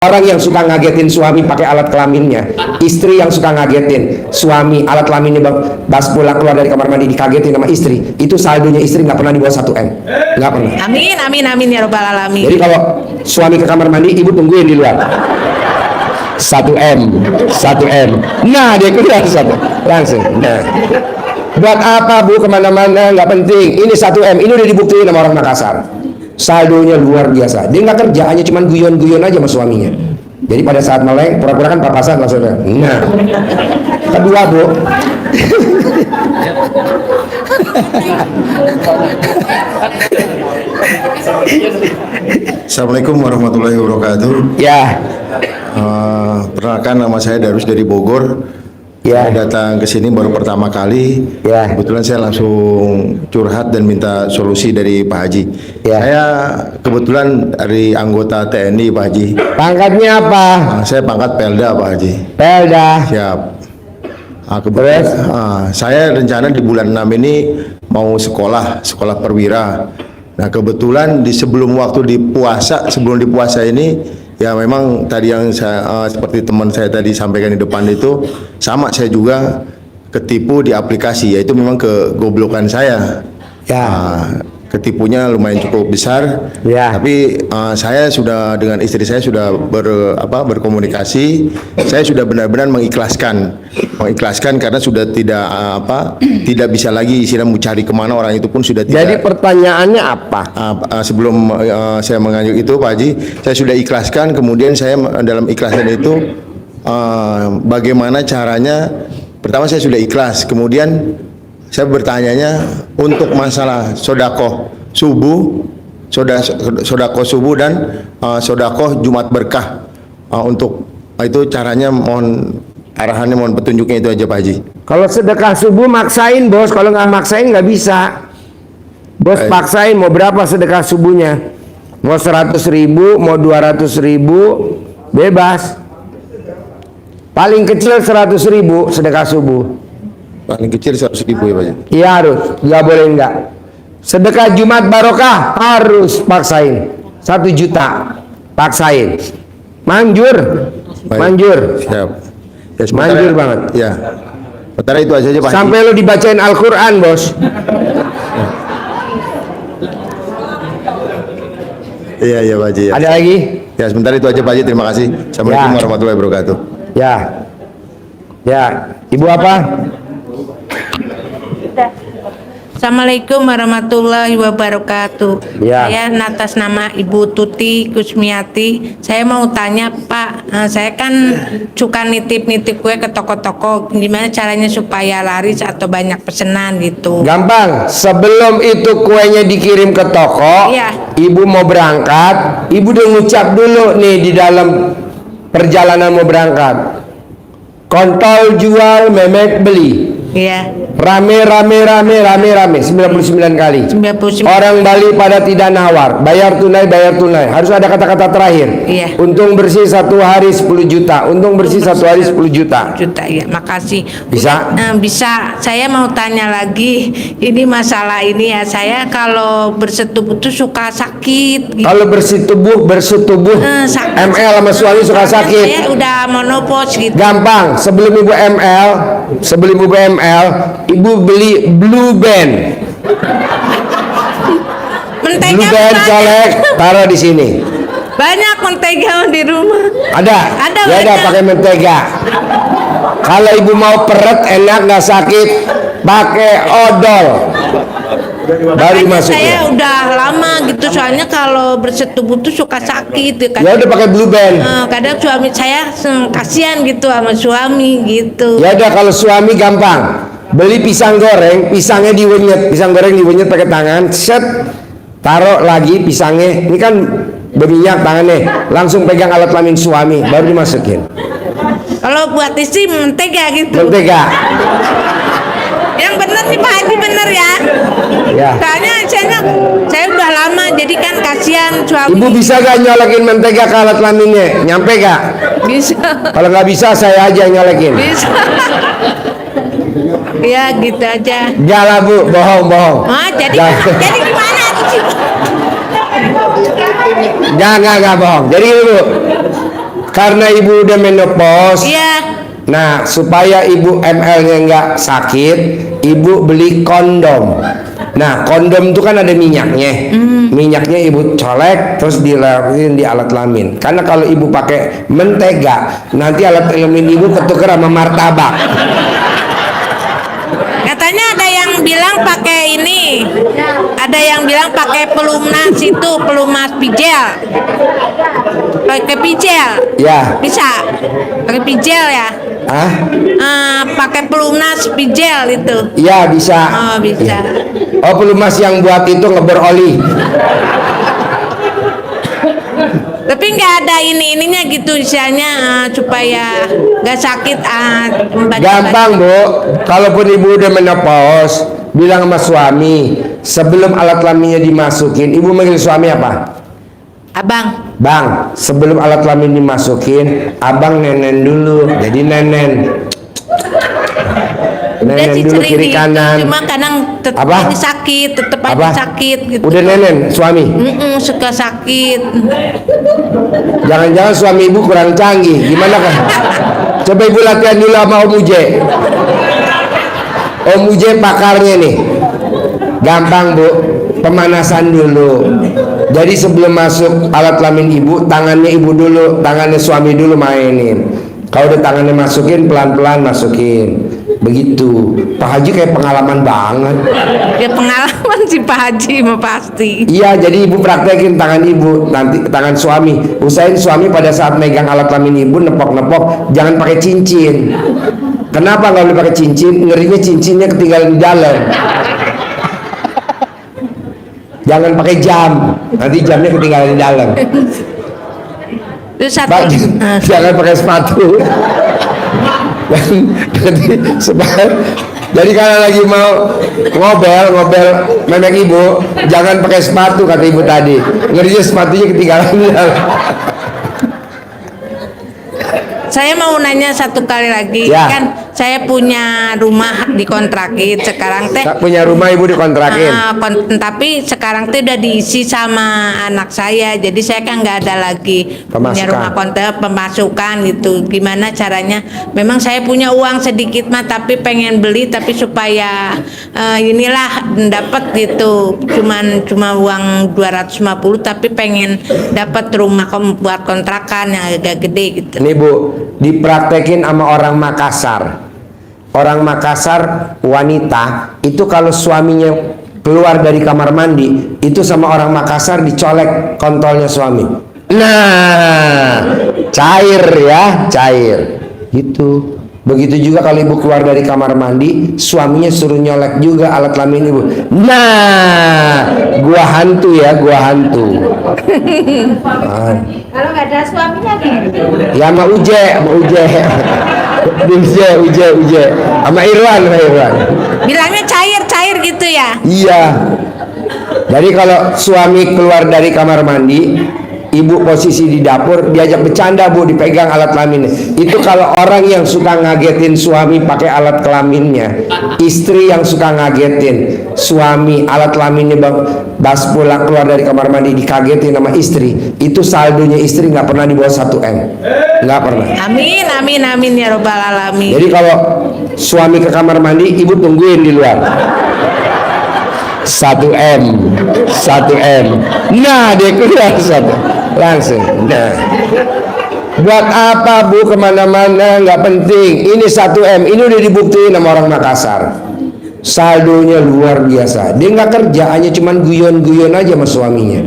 Orang yang suka ngagetin suami pakai alat kelaminnya, istri yang suka ngagetin suami alat kelaminnya pas pulang keluar dari kamar mandi dikagetin sama istri, itu saldonya istri nggak pernah di bawah 1 M, nggak pernah. Amin, amin, amin ya robbal alamin. Jadi kalau suami ke kamar mandi, ibu tungguin di luar. 1 M, 1 M. Nah dia keluar satu langsung. Nah, buat apa bu kemana-mana nggak penting. Ini 1 M, ini udah dibuktiin sama orang Makassar. Saldonya luar biasa. Dia nggak kerja, hanya cuma guyon-guyon aja sama suaminya. Jadi pada saat meleng, pura-pura kan papasan maksudnya. Nah, kedua bu. Assalamualaikum warahmatullahi wabarakatuh. Ya. Perkenalkan, nama saya Darus dari Bogor. Ya. Saya datang ke sini baru pertama kali. Ya. Kebetulan saya langsung curhat dan minta solusi dari Pak Haji. Ya. Saya kebetulan dari anggota TNI Pak Haji. Pangkatnya apa? Saya pangkat Pelda Pak Haji. Pelda. Siap. Kebetulan saya rencana di bulan 6 ini mau sekolah perwira. Nah kebetulan sebelum di puasa ini ya memang tadi yang saya seperti teman saya tadi sampaikan di depan itu sama, saya juga ketipu di aplikasi, yaitu memang kegoblokan saya. Ya. Ketipunya lumayan cukup besar. Ya. Tapi saya sudah dengan istri saya sudah berkomunikasi. Saya sudah benar-benar mengikhlaskan karena sudah tidak bisa lagi istilahnya mencari kemana, orang itu pun sudah tidak. Jadi pertanyaannya apa? Sebelum saya menganjuk itu Pak Haji, saya sudah ikhlaskan. Kemudian saya dalam ikhlasan itu bagaimana caranya? Pertama saya sudah ikhlas. Kemudian saya bertanyanya untuk masalah sodakoh subuh dan sodakoh Jumat berkah. Untuk itu caranya mohon arahannya, mohon petunjuknya, itu aja Pak Haji. Kalau sedekah subuh maksain bos, kalau nggak maksain nggak bisa. Bos paksain, mau berapa sedekah subuhnya? Mau 100.000, mau 200.000, bebas. Paling kecil 100.000 sedekah subuh. Paling kecil 100.000 ya Pak Haji? Iya harus, nggak boleh nggak. Sedekah Jumat barokah harus paksain. 1 juta, paksain. Manjur, Baik. manjur. Siap. Ya, Manjur banget. Ya. Sementara itu aja Pak Haji. Sampai lo dibacain Al-Quran bos. Iya Pak Haji. Ya. Ada lagi? Ya sebentar itu aja Pak Haji. Terima kasih. Assalamualaikum warahmatullahi wabarakatuh. Ya. Ya. Ibu apa? Assalamualaikum warahmatullahi wabarakatuh. Ya. Saya atas nama Ibu Tuti Kusmiati. Saya mau tanya Pak, saya kan suka nitip-nitip kue ke toko-toko. Gimana caranya supaya laris atau banyak pesanan gitu? Gampang. Sebelum itu kuenya dikirim ke toko, Iya. ibu mau berangkat, ibu udah ngucap dulu nih di dalam perjalanan mau berangkat. Kontol jual, memek beli. Iya. Rame 99 kali. 99. Orang Bali pada tidak nawar, bayar tunai. Harus ada kata-kata terakhir. Iya. Untung bersih 1 hari 10 juta. Untung bersih 1 hari 10 juta. Ya, makasih. Bisa? Bisa. Saya mau tanya lagi. Ini masalah ini ya. Saya kalau bersetubuh tuh suka sakit. Gitu. Kalau bersetubuh Sakit. ML sama suami suka sakit. Saya udah monopause gitu. Gampang. Sebelum ibu ML, ibu beli Blue Band. Mentega Blue Band banyak. colek, taruh di sini. Banyak mentega di rumah. Ada. Ada, Ya ada banyak. pakai mentega. Kalau ibu mau peret enak nggak sakit, pakai odol. Baru Makanya masukin. saya udah lama gitu, soalnya kalau bersetubuh tuh suka sakit ya kan. Ya udah pakai Blue Band. Kadang suami saya kasihan gitu sama suami gitu. Ya udah kalau suami gampang. Beli pisang goreng, pisangnya diwenyet, pisang goreng diwenyet pakai tangan, set, taruh lagi pisangnya. Ini kan berminyak tangannya, langsung pegang alat kelamin suami, baru dimasukin. Kalau buat istri mentega gitu. Mentega. Yang bener nih Pak Haji, bener ya. Ya. Soalnya saya udah lama, jadi kan kasihan suami. Ibu bisa gak nyolekin mentega ke alat kelaminnya? Nyampe gak? Bisa. Kalau nggak bisa saya aja yang nyolekin. Bisa. Ya gitu aja. Jalah bu, bohong. Jadi gimana tuh sih? Jangan bohong. Jadi gini bu, karena ibu udah menopause. Iya. Nah, supaya ibu ML-nya nggak sakit, ibu beli kondom. Nah, kondom itu kan ada minyaknya. Minyaknya ibu colek terus dilapisin di alat kelamin. Karena kalau ibu pakai mentega, nanti alat kelamin ibu ketukar sama martabak. Katanya ada yang bilang pakai ini. Ada yang bilang pakai pelumas itu, pelumas pijel. Pakai pijel. Ya. Bisa. Pakai pijel ya. Ah? Pakai pelumas pijel itu. Ya, bisa. Oh, bisa. Oh, pelumas yang buat itu ngebor oli. Tapi nggak ada ininya gitu istilahnya supaya nggak sakit. Gampang, Bu. Kalaupun ibu udah menopause, bilang sama suami, sebelum alat kelaminnya dimasukin, ibu manggil suami apa? Abang. Bang, sebelum alat kelamin dimasukin, abang nenen dulu. Jadi nenen. Udah Nenen sih dulu sering kiri gitu, kanan. cuma kadang tetap Apa? aja sakit, tetap Apa? aja sakit gitu. Udah nenen suami. Suka sakit. Jangan-jangan suami ibu kurang canggih. Gimana kan? Coba ibu latihan dulu sama Om Uje. Om Uje pakarnya nih. Gampang, Bu. Pemanasan dulu. Jadi sebelum masuk alat kelamin ibu, tangannya ibu dulu, tangannya suami dulu mainin. Kalau udah tangannya masukin, pelan-pelan masukin. Begitu. Pak Haji kayak pengalaman banget. Ya pengalaman sih Pak Haji mah pasti. Iya, jadi ibu praktekin tangan ibu, nanti tangan suami. Usahain suami pada saat megang alat kelamin ibu nepok-nepok, jangan pakai cincin. Kenapa nggak boleh pakai cincin? Ngerinya cincinnya ketinggalan di dalam. Jangan pakai jam, nanti jamnya ketinggalan di dalam. Terus satu. Jangan pakai sepatu. Jadi kalau lagi mau ngobel memek ibu, jangan pakai sepatu kata ibu tadi. Ngerinya sepatunya ketinggalan di dalam. Saya mau nanya satu kali lagi, Ya. kan saya punya rumah dikontrakin sekarang teh. Punya rumah ibu dikontrakin. Tapi sekarang teh udah diisi sama anak saya, jadi saya kan nggak ada lagi punya Pemasukan. rumah kontrak pemasukan gitu. Gimana caranya? Memang saya punya uang sedikit mah, tapi pengen beli, tapi supaya inilah dapat gitu. Cuma uang 250, tapi pengen dapat rumah buat kontrakan yang agak gede gitu. Nih Bu, dipraktekin sama orang Makassar. Orang Makassar wanita itu kalau suaminya keluar dari kamar mandi, itu sama orang Makassar dicolek kontolnya suami. Nah, cair ya, cair. Gitu. Begitu juga kalau ibu keluar dari kamar mandi, suaminya suruh nyolek juga alat kelamin ibu. Nah, gua hantu ya, gua hantu. Kalau nggak ada suaminya gimana? Ya sama Uje. Uje. Sama Irwan. Bilangnya cair gitu ya. Iya. Jadi kalau suami keluar dari kamar mandi, ibu posisi di dapur, diajak bercanda Bu, dipegang alat kelaminnya. Itu kalau orang yang suka ngagetin suami pakai alat kelaminnya. Istri yang suka ngagetin suami alat kelaminnya pas pulang keluar dari kamar mandi dikagetin sama istri, itu saldonya istri nggak pernah di bawah 1 M. Nggak pernah. Amin ya robbal alamin. Jadi kalau suami ke kamar mandi, ibu tungguin di luar. 1 M. Nah, dia keluar satu. Langsung. Nah. Buat apa Bu kemana-mana, nggak penting. Ini 1 M. Ini udah dibuktiin sama orang Makassar. Saldonya luar biasa. Dia nggak kerja, hanya cuman guyon-guyon aja sama suaminya.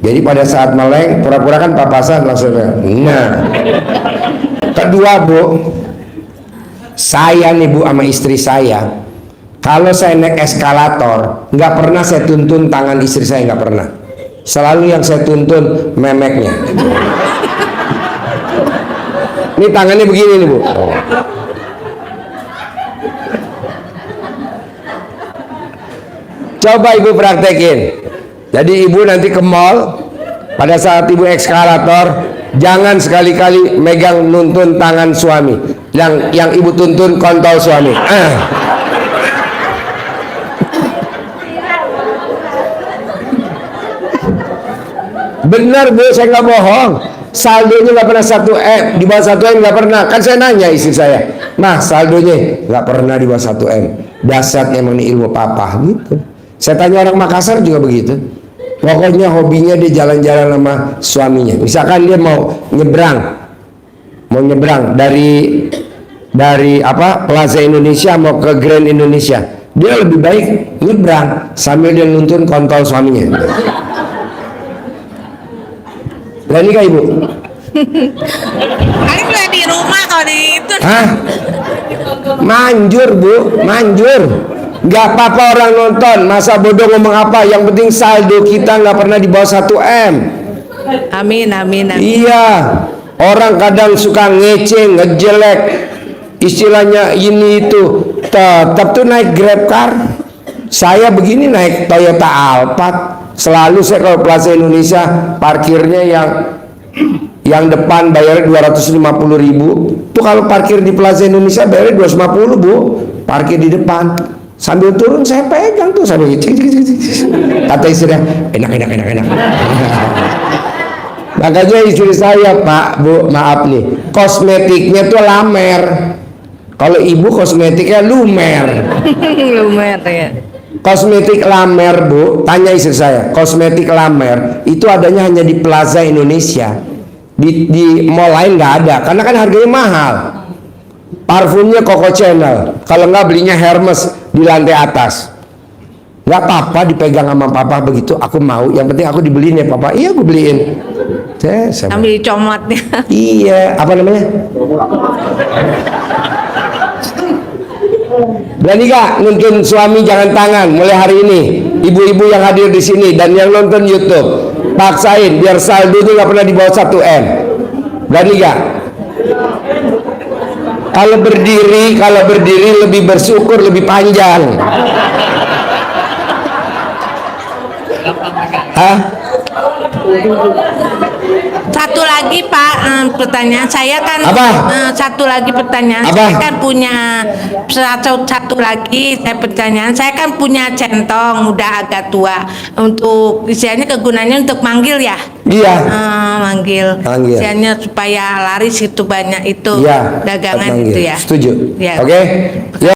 Jadi pada saat meleng, pura-pura kan papasan langsung. Nah. Kedua Bu, saya nih Bu sama istri saya, kalau saya naik eskalator, nggak pernah saya tuntun tangan istri saya, nggak pernah. Selalu yang saya tuntun memeknya. Ini tangannya begini nih Bu. Coba ibu praktekin. Jadi ibu nanti ke mall, pada saat ibu eskalator, jangan sekali-kali megang nuntun tangan suami. Yang ibu tuntun kontol suami. Benar Bu, saya nggak bohong. saldonya nggak pernah 1M, di bawah 1M nggak pernah. Kan saya nanya istri saya, mah saldonya nggak pernah di bawah 1M. Dasarnya emang ini ilmu papa gitu. Saya tanya orang Makassar juga begitu. Pokoknya hobinya dia jalan-jalan sama suaminya. Misalkan dia mau nyebrang dari apa Plaza Indonesia mau ke Grand Indonesia, dia lebih baik nyebrang sambil dia nuntun kontol suaminya. Berani kah ibu? Paling nggak di rumah kalau di itu. Hah? Manjur bu, manjur. Nggak apa-apa orang nonton, masa bodoh ngomong apa? Yang penting saldo kita nggak pernah di bawah 1M. Amin, amin, amin. Iya, orang kadang suka ngece, ngejelek, istilahnya ini itu. Tetap tuh naik Grab car. Saya begini naik Toyota Alphard. Selalu saya kalau Plaza Indonesia parkirnya yang depan bayarnya 250.000. Tuh kalau parkir di Plaza Indonesia bayarnya 250 bu. Parkir di depan. Sambil turun saya pegang tuh sambil kata istrinya enak. Makanya istri saya Pak Bu maaf nih kosmetiknya tuh lamer. Kalau ibu kosmetiknya lumer. Lumer ya. Kosmetik lamer bu, tanya istri saya kosmetik lamer itu adanya hanya di Plaza Indonesia. Di mall lain nggak ada karena kan harganya mahal. Parfumnya Coco Chanel, kalau nggak belinya Hermes di lantai atas. Nggak apa-apa dipegang sama papa begitu, aku mau. Yang penting aku dibeliin ya papa. Iya aku beliin. Ambil comotnya. Iya, apa namanya? Berani gak nuntun suami jangan tangan mulai hari ini? Ibu-ibu yang hadir di sini dan yang nonton YouTube, paksain biar saldonya nggak pernah di bawah 1M. Berani gak? Kalau berdiri lebih bersyukur lebih panjang. Hah? Satu lagi Pak, pertanyaan saya kan Apa? Satu lagi pertanyaan Apa? saya kan punya satu lagi pertanyaan saya kan punya centong udah agak tua untuk istilahnya kegunaannya untuk manggil ya. Iya. Manggil. Manggil. Istilahnya supaya laris itu banyak itu Iya. dagangan manggil. itu ya. Setuju. Ya. Oke. Ya.